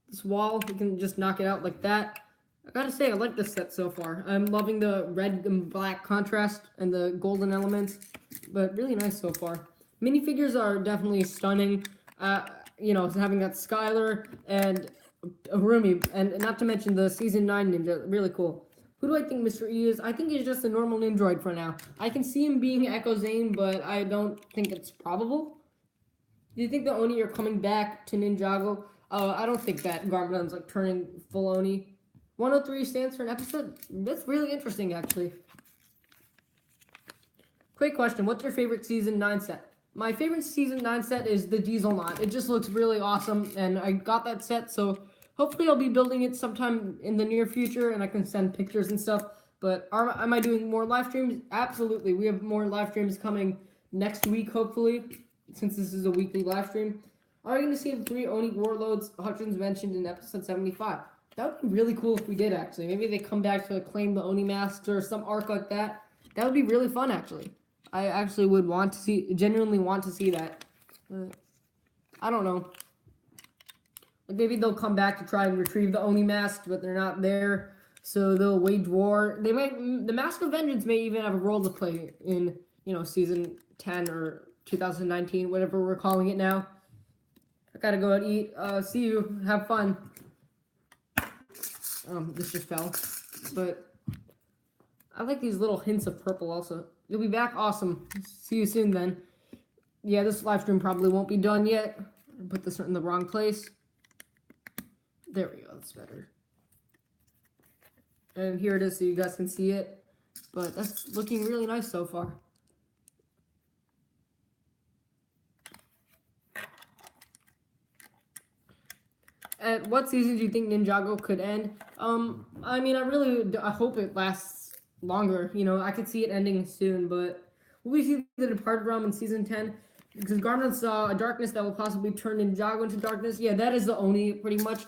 This wall, you can just knock it out like that. I gotta say, I like this set so far. I'm loving the red and black contrast and the golden elements, but really nice so far. Minifigures are definitely stunning. You know, having that Skylar and Harumi, and not to mention the Season 9 Ninja, really cool. Who do I think Mr. E is? I think he's just a normal Nindroid for now. I can see him being Echo Zane, but I don't think it's probable. Do you think the Oni are coming back to Ninjago? I don't think that Garmadon's like turning full Oni. 103 stands for an episode? That's really interesting, actually. Quick question, what's your favorite Season 9 set? My favorite Season 9 set is the Diesel Knot. It just looks really awesome, and I got that set, so hopefully I'll be building it sometime in the near future, and I can send pictures and stuff. But am I doing more live streams? Absolutely. We have more live streams coming next week, hopefully, since this is a weekly live stream. Are we going to see the 3 Oni warlords Hutchins mentioned in episode 75? That would be really cool if we did, actually. Maybe they come back to claim the Oni masks or some arc like that. That would be really fun, actually. I actually would want to see, genuinely want to see that. I don't know. Like maybe they'll come back to try and retrieve the Oni mask, but they're not there, so they'll wage war. They might, the Mask of Vengeance may even have a role to play in, you know, season 10 or 2019, whatever we're calling it now. I gotta go and eat. See you. Have fun. This just fell, but I like these little hints of purple also. You'll be back? Awesome. See you soon then. Yeah, this live stream probably won't be done yet. Put this in the wrong place. There we go. That's better. And here it is so you guys can see it. But that's looking really nice so far. At what season do you think Ninjago could end? I mean, I hope it lasts longer. You know, I could see it ending soon, but will we see the Departed Realm in season 10? Because Garmadon saw a darkness that will possibly turn Ninjago into darkness. Yeah, that is the Oni, pretty much.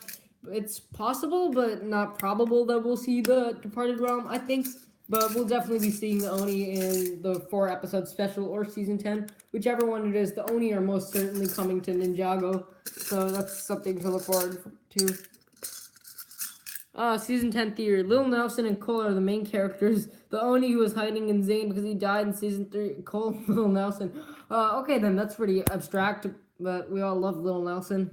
It's possible, but not probable that we'll see the Departed Realm, I think. But we'll definitely be seeing the Oni in the 4-episode special or season 10. Whichever one it is, the Oni are most certainly coming to Ninjago. So that's something to look forward to. Season 10 theory. Lil Nelson and Cole are the main characters. The Oni who was hiding in Zane because he died in season 3. Cole, Lil Nelson. Okay then, that's pretty abstract, but we all love Lil Nelson.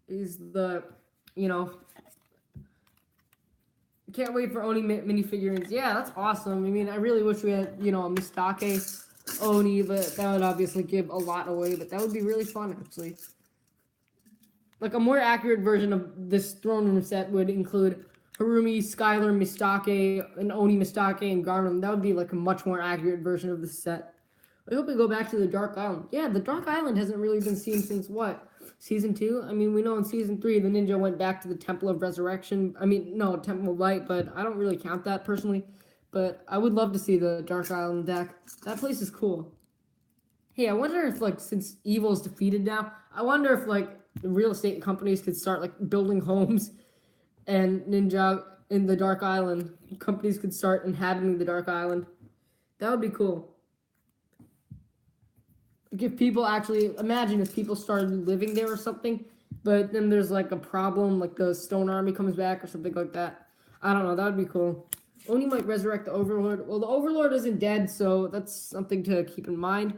He's the, you know... Can't wait for Oni minifigurines. Yeah, that's awesome. I mean, I really wish we had, you know, a Mistake Oni, but that would obviously give a lot away, but that would be really fun, actually. Like, a more accurate version of this throne room set would include Harumi, Skylar, Mistake, and Oni Mistake, and Garmadon. That would be, like, a much more accurate version of this set. I hope we go back to the Dark Island. Yeah, the Dark Island hasn't really been seen since, what, season 2? I mean, we know in season 3, the ninja went back to the Temple of Resurrection. I mean, no, Temple of Light, but I don't really count that, personally. But I would love to see the Dark Island deck. That place is cool. Hey, I wonder if, like, since Evil's defeated now, I wonder if, like, the real estate companies could start, like, building homes and Ninja in the Dark Island. Companies could start inhabiting the Dark Island. That would be cool. Like, if people actually, imagine if people started living there or something, but then there's, like, a problem, like the Stone Army comes back or something like that. I don't know, that would be cool. Oni might resurrect the Overlord. Well, the Overlord isn't dead, so that's something to keep in mind.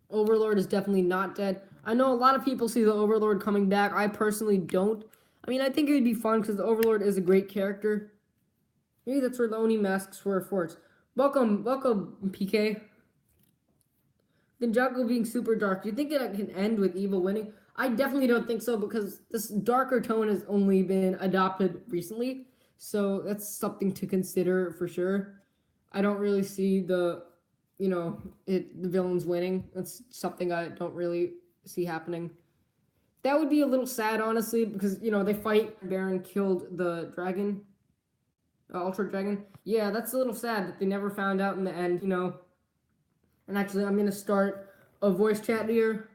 Overlord is definitely not dead. I know a lot of people see the Overlord coming back. I personally don't. I mean, I think it would be fun because the Overlord is a great character. Maybe that's where the Oni masks were for. Welcome, PK. Ninjago being super dark. Do you think it can end with Evil winning? I definitely don't think so because this darker tone has only been adopted recently. So that's something to consider for sure. I don't really see the, you know, the villains winning. That's something I don't really see happening. That would be a little sad, honestly, because, you know, they fight. Baron killed the dragon. Ultra Dragon. Yeah, that's a little sad that they never found out in the end, you know. And actually, I'm going to start a voice chat here.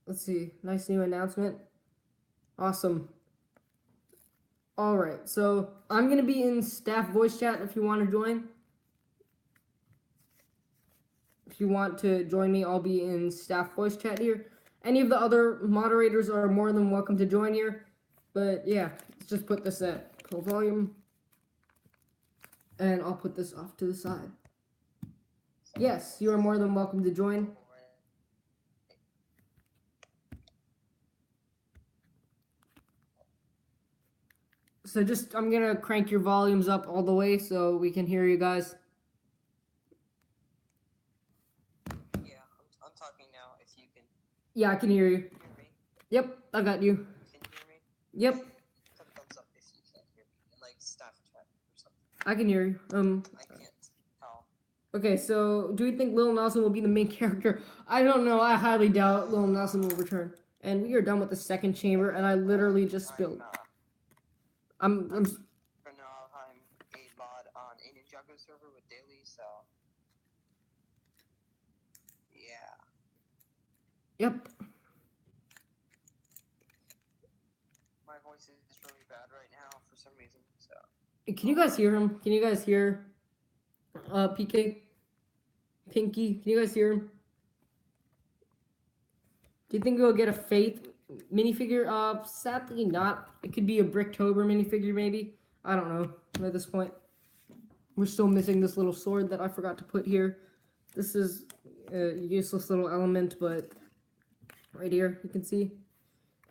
Let's see. Nice new announcement. Awesome. Alright, so I'm going to be in staff voice chat if you want to join. If you want to join me, I'll be in staff voice chat here. Any of the other moderators are more than welcome to join here. But yeah, let's just put this at full volume. And I'll put this off to the side. Yes, you are more than welcome to join. So I'm gonna crank your volumes up all the way so we can hear you guys. Yeah, I'm talking now. If you can Yeah, I can hear you. hear me, Yep, I got you. can you hear me? Yep, Put a thumbs up if you can't hear me, and like staff chat or something. I can hear you. I can't tell. Okay, so do you think Lil Nelson will be the main character? I don't know. I highly doubt Lil Nelson will return. And we are done with the second chamber, and I literally just spilled. I'm For now, I'm a mod on a Ninjago server with daily, so yeah. Yep. My voice is really bad right now for some reason, so. Can you guys hear him? Can you guys hear PK? Pinky? Can you guys hear him? Do you think we'll get a Faith minifigure? Sadly not. It could be a Bricktober minifigure maybe. I don't know at this point. We're still missing this little sword that I forgot to put here. This is a useless little element, but right here you can see.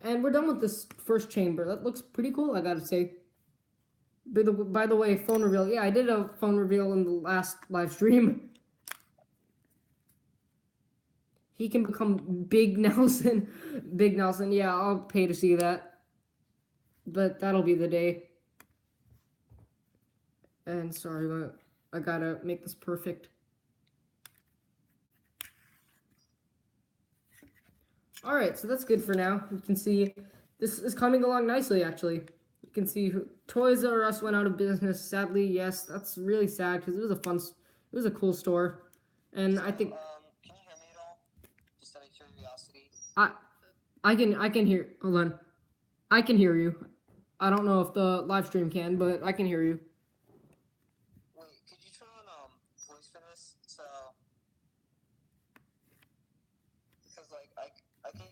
And we're done with this first chamber. That looks pretty cool, I gotta say. By the way, phone reveal. Yeah, I did a phone reveal in the last live stream. He can become Big Nelson. Big Nelson, yeah, I'll pay to see that. But that'll be the day. And sorry, but I gotta make this perfect. Alright, so that's good for now. You can see this is coming along nicely, actually. You can see Toys R Us went out of business. Sadly, yes, that's really sad because it was a cool store. And I think... Can you hear me at all? Just out of curiosity. I can hear. Hold on. I can hear you. I don't know if the live stream can, but I can hear you. Wait, could you turn on voice for this? So, because like I can't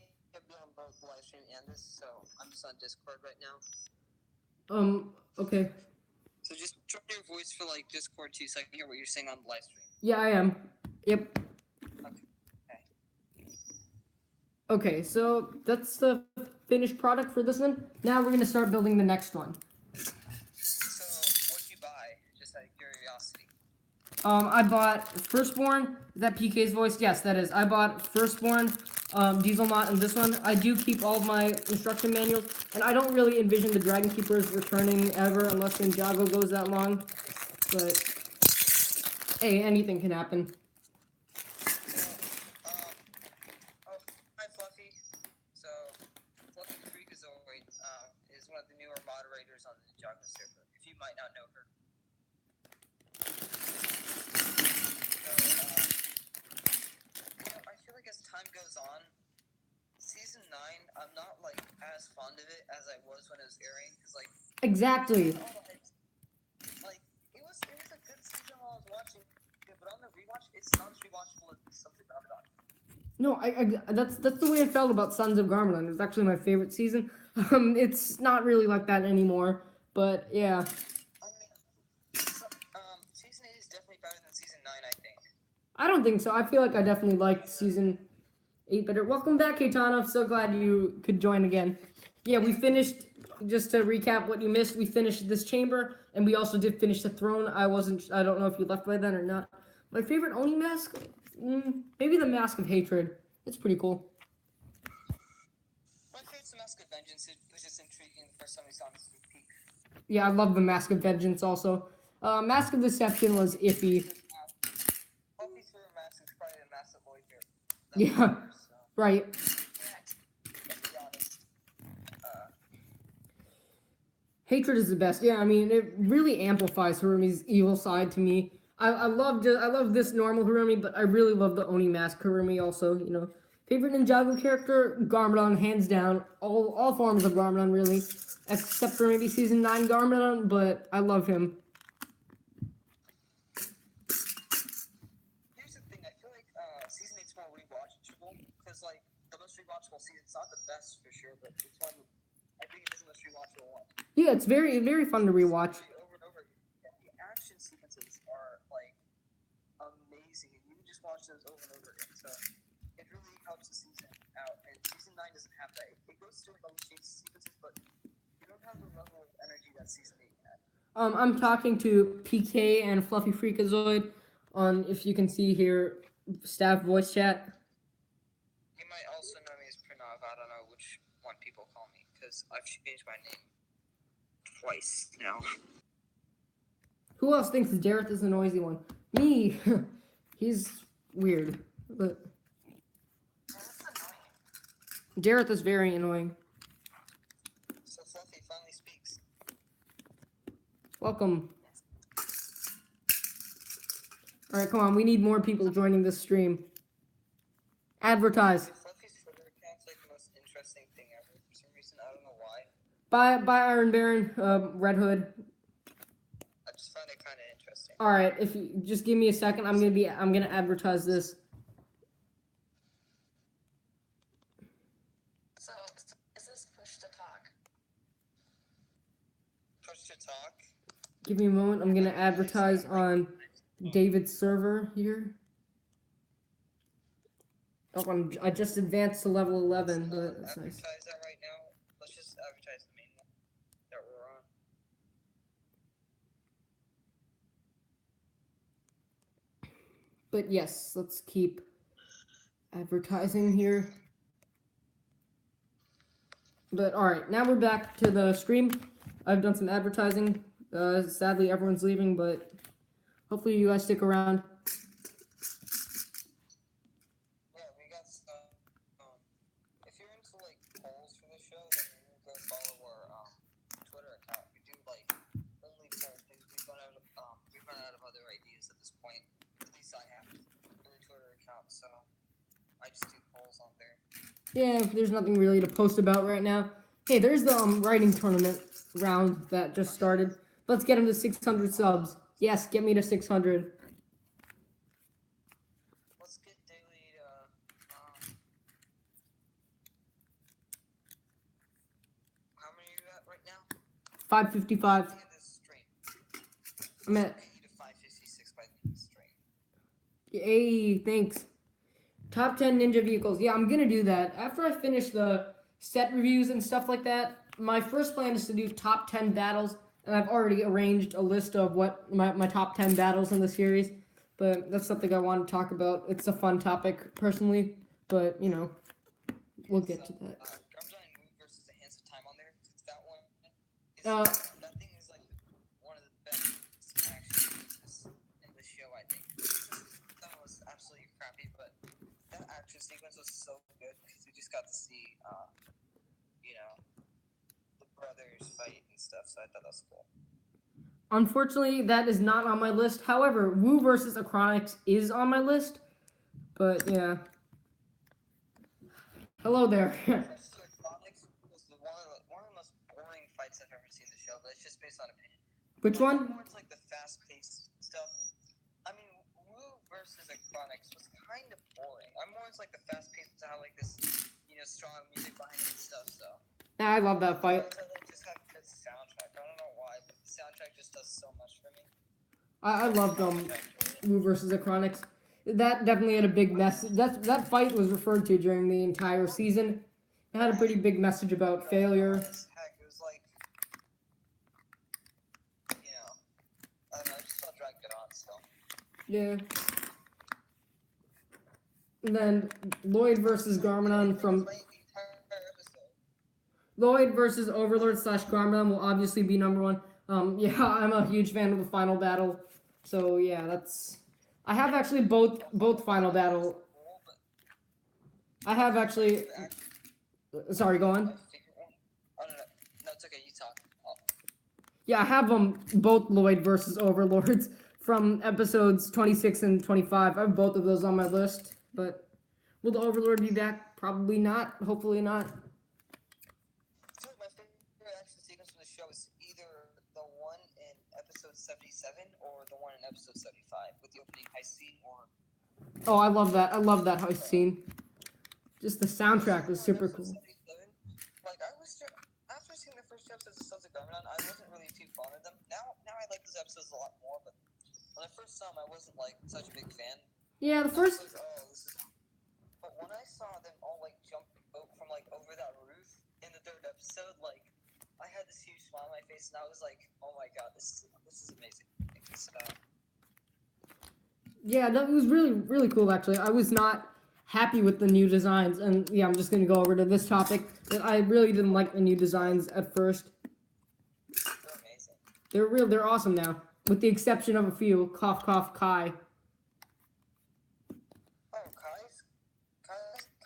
be on both live stream and this, so I'm just on Discord right now. Okay. So just turn your voice for like Discord too, so I can hear what you're saying on the live stream. Yeah, I am. Yep. Okay. Okay, so that's the finished product for this one. Now we're gonna start building the next one. So what'd you buy? Just out of curiosity. I bought Firstborn. Is that PK's voice? Yes, that is. I bought Firstborn, Diesel Knot, and this one. I do keep all of my instruction manuals, and I don't really envision the Dragon Keepers returning ever unless Ninjago goes that long. But hey, anything can happen. Hi Fluffy. So Fluffy Freakazoid is one of the newer moderators on the Ninjago server. If you might not know her. I feel like as time goes on, season 9, I'm not like as fond of it as I was when it was airing, because like Exactly. like it was a good season while I was watching it, but on the rewatch, it's not as rewatchable as Sons of Garmadon. No, that's the way I felt about Sons of Garmadon. It was actually my favorite season. It's not really like that anymore, but yeah. I mean, season 8 is definitely better than season 9, I think. I don't think so. I feel like I definitely liked season 8 better. Welcome back, Keitana. I'm so glad you could join again. Yeah, we finished, just to recap what you missed, we finished this chamber, and we also did finish the throne. I don't know if you left by then or not. My favorite Oni mask? Maybe the Mask of Hatred. It's pretty cool. My favorite's the Mask of Vengeance. It was just intriguing the first time we saw him sneak peek. Yeah, I love the Mask of Vengeance also. Mask of Deception was iffy. Fluffy's favorite mask is probably the Mask of Voyager. Yeah, right. Hatred is the best. Yeah, I mean, it really amplifies Harumi's evil side to me. I love this normal Harumi, but I really love the Oni mask Harumi also, you know. Favorite Ninjago character? Garmadon, hands down. All forms of Garmadon, really. Except for maybe Season 9 Garmadon, but I love him. Here's the thing, I feel like Season 8's more rewatchable, because, like, the most rewatchable season, it's not the best for sure, but it's one, I think it is the most rewatchable one. Yeah, it's very, very fun to rewatch. Over and over again. The action sequences watch those over and over again. So it really helps the season out. And season 9 doesn't have that. It goes through all the sequences, but you don't have the level of energy that season 8 had. I'm talking to PK and Fluffy Freakazoid on, if you can see here, staff voice chat. You might also know me as Pranav. I don't know which one people call me because I've changed my name twice now. Who else thinks Dareth is the noisy one? Me. He's weird, but Dareth is very annoying. So Fluffy finally speaks. Welcome. All right, come on. We need more people joining this stream. Advertise. Fluffy's Twitter account's like the most interesting thing ever. For some reason, I don't know why. Bye, Iron Baron, Red Hood. I just find it kind of interesting. All right, if you just give me a second, I'm gonna advertise this. So, is this push to talk? Push to talk. Give me a moment. I'm gonna advertise on David's server here. Oh, I just advanced to level 11, but that's nice. Advertise that right now. Let's just advertise the main one that we're on. But yes, let's keep advertising here. But all right, now we're back to the stream. I've done some advertising. Sadly, everyone's leaving, but hopefully you guys stick around. Yeah, we got some. If you're into like polls for the show, then you go follow our Twitter account. We do like only poll things. We've run out of other ideas at this point. At least I have for the Twitter account, so I just do polls on there. Yeah, there's nothing really to post about right now. Hey, there's the writing tournament round that just started. Let's get him to 600 subs. Yes, get me to 600. Let's get daily. How many are you at right now? 555. At the end of this stream. I'm at. Get you to 556 by the end of the stream. Hey, thanks. Top 10 ninja vehicles. Yeah, I'm gonna do that. After I finish the set reviews and stuff like that, my first plan is to do top 10 battles, and I've already arranged a list of what my top 10 battles in the series, but that's something I want to talk about. It's a fun topic, personally, but, you know, we'll get to that. Drumline Move versus the Hands of Time on there. That one that thing is like one of the best action pieces in the show, I think. That was absolutely crappy, but that action sequence was so good because we just got to see, you know, the brothers fight and stuff. So I thought that was cool. Unfortunately, that is not on my list. However, Wu versus Acronics is on my list, but yeah. Hello there. Acronics was one of the most boring fights I've ever seen in the show, but it's just based on opinion. Which one? More it's like the fast-paced stuff. I mean, Wu versus Acronics was kind of boring. I'm more into like the fast-paced style, like this, you know, strong music behind it and stuff. So. I love that fight. They just have good soundtrack. I don't know why, but the soundtrack just does so much for me. I loved Wu versus Acronics. That definitely had a big message. That fight was referred to during the entire season. It had a pretty big message about failure. Heck, it was like, you know, I don't know, I just felt dragged it on, so. Yeah. And then Lloyd versus Garmadon from Lloyd versus Overlord / Garmadon will obviously be number one. Yeah, I'm a huge fan of the final battle. So yeah, that's. I have actually both final battle. I have actually. Sorry, go on. Oh, no, it's okay. You talk. Yeah, I have both Lloyd versus Overlords from episodes 26 and 25. I have both of those on my list, but will the Overlord be back? Probably not. Hopefully not. My favorite action sequence from the show is either the one in episode 77 or the one in episode 75 with the opening heist scene. Or Oh, I love that. I love that heist scene. Just the soundtrack was super cool. Like I was after seeing the first episodes of Sons of Garmadon, I wasn't really too fond of them. Now I like those episodes a lot more. But when I first saw them, I wasn't like such a big fan. Yeah, the I was first. like, oh, this is. But when I saw them all like jump from like over that roof in the third episode, like I had this huge smile on my face, and I was like, oh my god, this is amazing. So, Yeah, that was really cool actually. I was not happy with the new designs, and yeah, I'm just gonna go over to this topic. That I really didn't like the new designs at first. they're amazing. They're awesome now, with the exception of a few. Cough cough Kai. Oh,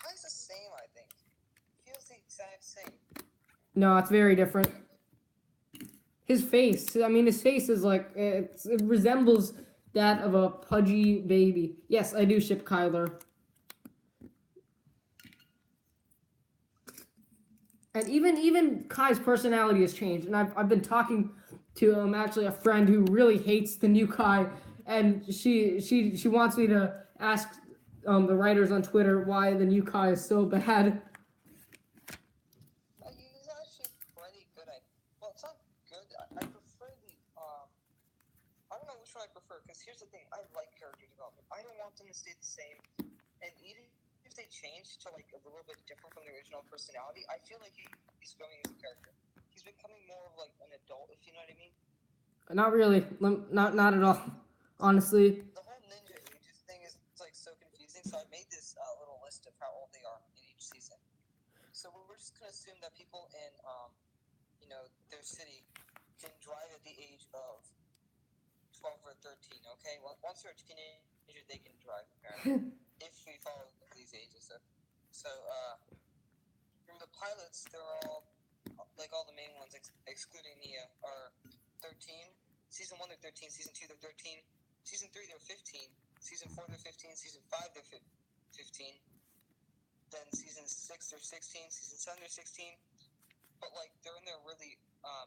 Kai's the same, I think. He feels the exact same. No, it's very different. His face, I mean, his face is like it resembles that of a pudgy baby. Yes, I do ship Kyler. And even Kai's personality has changed. And I've been talking to actually a friend who really hates the new Kai, and she wants me to ask the writers on Twitter why the new Kai is so bad. He's actually pretty good. Well, it's not good. I prefer the I don't know which one I prefer, because here's the thing. I like character development. I don't want them to stay the same. And even if they change to, like, a little bit different from the original personality, I feel like he's growing as a character. He's becoming more of, like, an adult, if you know what I mean. Not really. Not at all. Honestly. The whole ninja ages thing is, like, so confusing, so I made this little list of how old they are in each season. So we're just going to assume that people in, their city can drive at the age of 12 or 13, okay? Well, once they're a teenager, they can drive, apparently, if we follow these ages. So, from the pilots, they're all, like all the main ones, excluding Nia, are 13. Season 1, they're 13. Season 2, they're 13. Season 3, they're 15. Season 4, they're 15. Season 5, they're 15. Then season 6, they're 16. Season 7, they're 16. But, like, they're in their really,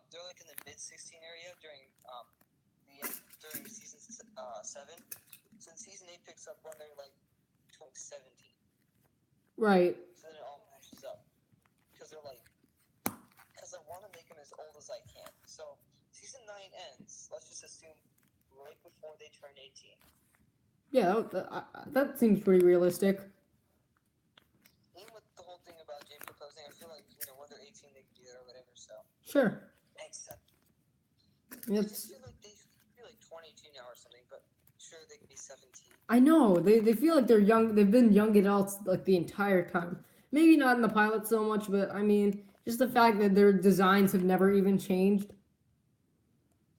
they're, like, in the mid-16 area during season 7. So then season 8 picks up when they're like 17. Right. So then it all matches up. Because I want to make them as old as I can. So season 9 ends, let's just assume, right before they turn 18. Yeah, that seems pretty realistic. Even with the whole thing about Jay proposing, I feel like, when they're 18, they can do that or whatever, so. Sure. Except. Yep. I just feel like they feel like 22 now or something, but sure, they could be 17. I know they feel like they're young. They've been young adults like the entire time. Maybe not in the pilot so much, but I mean, just the fact that their designs have never even changed.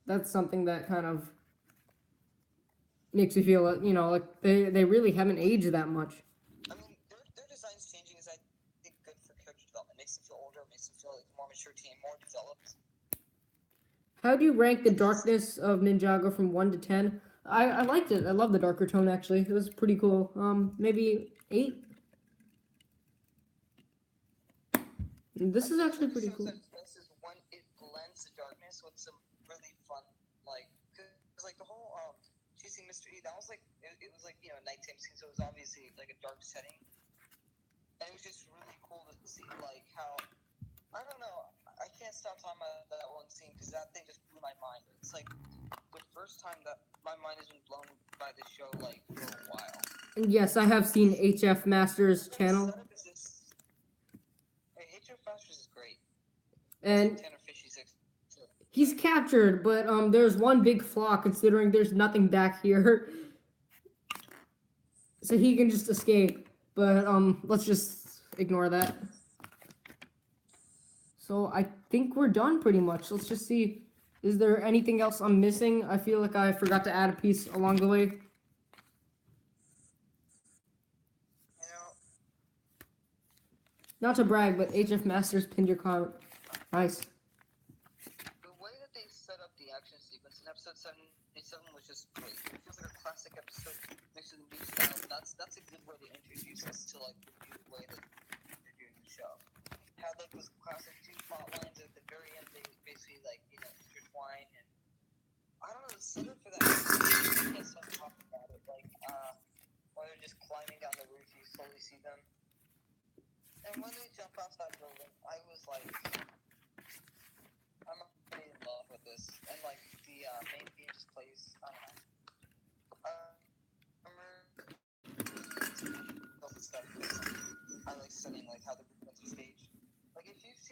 That's something that kind of makes you feel like they really haven't aged that much. I mean, their design's changing is, I think, good for character development. Makes them feel older, makes them feel like more mature team, more developed. How do you rank the darkness of Ninjago from 1 to 10? I liked it. I love the darker tone actually. It was pretty cool. Maybe 8. This is actually pretty cool. This is when it blends the darkness with some really fun, like, cause like the whole chasing Mr. E, that was like it was like nighttime scene, so it was obviously like a dark setting, and it was just really cool to see like how, I don't know, I can't stop talking about that one scene because that thing just blew my mind. It's like the first time that my mind has been blown by this show like for a while. And yes, I have seen HF Masters channel. HF Masters is great. And he's captured, but there's one big flaw considering there's nothing back here. So he can just escape. But let's just ignore that. So I think we're done pretty much. Let's just see. Is there anything else I'm missing? I feel like I forgot to add a piece along the way. Not to brag, but HF Masters pinned your comment. Nice. The way that they set up the action sequence in episode 77 was just great. It feels like a classic episode mixed with a new style. That's a good way to introduce us to like the new way that they're doing the show. Had like those classic 2 plot lines at the very end. They basically like intertwine, and I don't know, the setup for that. I guess I'll talk about it. Like while they're just climbing down the roof, you slowly see them. And when they jump off that building, I was like, I'm already in love with this. And like the main theme just plays, I don't know.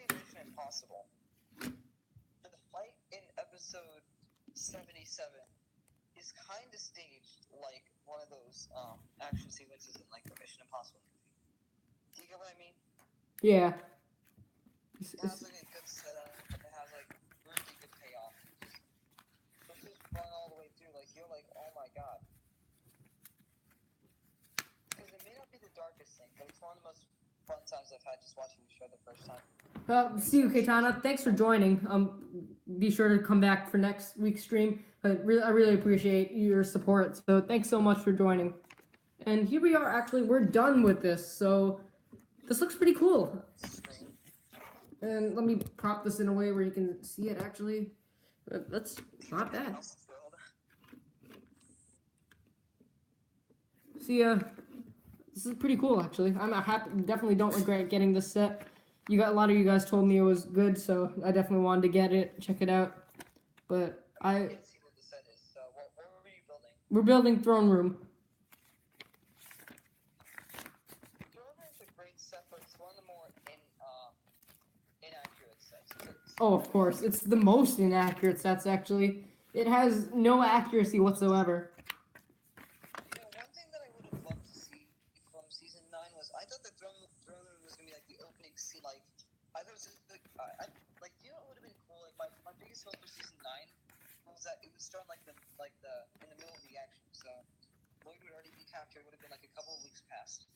seen Mission Impossible, the fight in episode 77 is kind of staged like one of those action sequences in like the Mission Impossible movie. Do you get what I mean? Yeah. It has like a good setup. It has like really good payoff. It's just run all the way through. Like you're like, oh my god. Because it may not be the darkest thing, but it's one of the most fun times I've had just watching the show the first time. See you, Keitana. Thanks for joining. Be sure to come back for next week's stream. I really appreciate your support. So thanks so much for joining. And here we are. Actually, we're done with this. So this looks pretty cool. And let me prop this in a way where you can see it. Actually, that's not bad. See, this is pretty cool. Actually, I'm happy. Definitely don't regret getting this set. A lot of you guys told me it was good, so I definitely wanted to get it, check it out. But I can't see what the set is. So what were you building? We're building Throne Room. Throne Room's a great set, but it's one of the more inaccurate sets. Oh, of course, it's the most inaccurate sets. Actually, it has no accuracy whatsoever. You know, one thing that I would have loved to see from season 9 was I thought the Throne Room was gonna be like the opening scene. Like I thought it was just, like you know what would have been cool. Like my biggest hope for season 9 was that it would start in the middle of the action. So Lloyd would already be captured. Would have been like a couple of weeks past.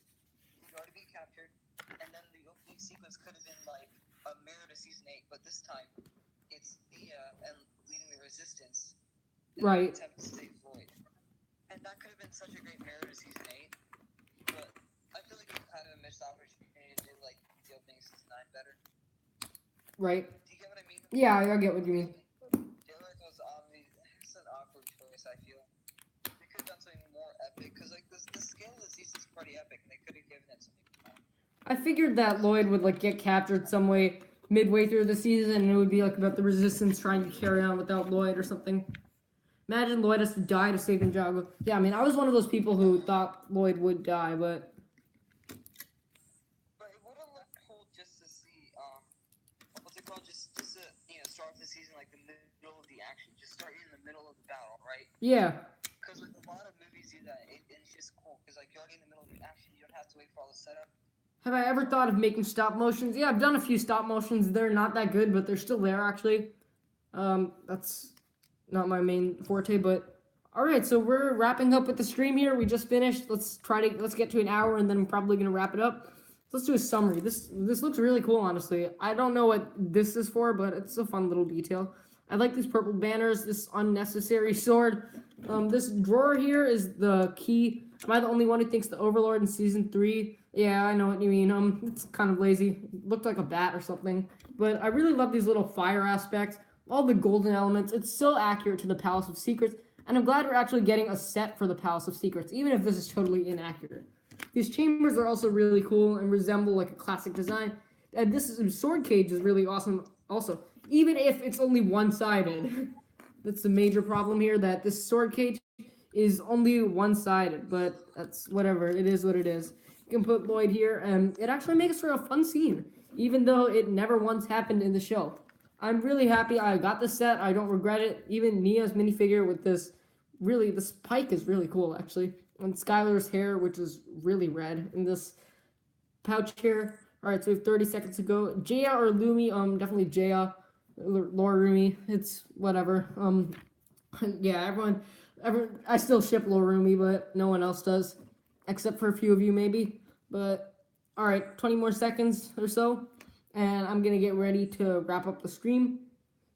He'd already be captured, and then the opening sequence could have been like a mirror to season 8. But this time, it's Thea and leading the resistance. Right. Attempt to save Lloyd. And that could have been such a great mirror to season 8, but I feel like it was kind of a missed opportunity to do like the opening of season 9 better. Right. Do you get what I mean? Yeah, I get what you mean. Derek was it's an awkward choice, I feel. They could have done something more epic, because like the scale of the season is pretty epic, and they could have given it something. I figured that Lloyd would like get captured some way midway through the season, and it would be like about the Resistance trying to carry on without Lloyd or something. Imagine Lloyd has to die to save Ninjago. Yeah, I mean, I was one of those people who thought Lloyd would die, but it would have looked cool just to see, what's it called? Just to, start the season like the middle of the action. Just start in the middle of the battle, right? yeah. Because like a lot of movies do that, and it's just cool. Because like you're already in the middle of the action, you don't have to wait for all the setup. Have I ever thought of making stop motions? Yeah, I've done a few stop motions. They're not that good, but they're still there, actually. That's not my main forte, but all right, so we're wrapping up with the stream here. We just finished. Let's get to an hour, and then I'm probably gonna wrap it up. Let's do a summary. This looks really cool, honestly. I don't know what this is for, but it's a fun little detail. I like these purple banners, this unnecessary sword. This drawer here is the key. Am I the only one who thinks the Overlord in season 3? Yeah, I know what you mean. It's kind of lazy. It looked like a bat or something. But I really love these little fire aspects. All the golden elements. It's so accurate to the Palace of Secrets. And I'm glad we're actually getting a set for the Palace of Secrets, even if this is totally inaccurate. These chambers are also really cool and resemble like a classic design. And this sword cage is really awesome also, even if it's only one-sided. That's the major problem here, that this sword cage is only one-sided, but that's whatever. It is what it is. You can put Lloyd here, and it actually makes for a fun scene, even though it never once happened in the show. I'm really happy I got this set. I don't regret it. Even Nia's minifigure with this pike is really cool, actually. And Skylar's hair, which is really red, in this pouch here. All right, so we have 30 seconds to go. Jaya or Lumi? Definitely Jaya. Laura Rumi. It's whatever. Yeah, everyone. I still ship Laura Rumi, but no one else does, except for a few of you maybe. But all right, 20 more seconds or so, and I'm gonna get ready to wrap up the stream.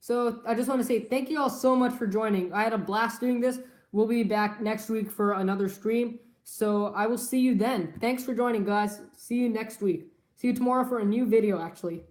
So I just want to say thank you all so much for joining. I had a blast doing this. We'll be back next week for another stream. So I will see you then. Thanks for joining, guys. See you next week. See you tomorrow for a new video, actually.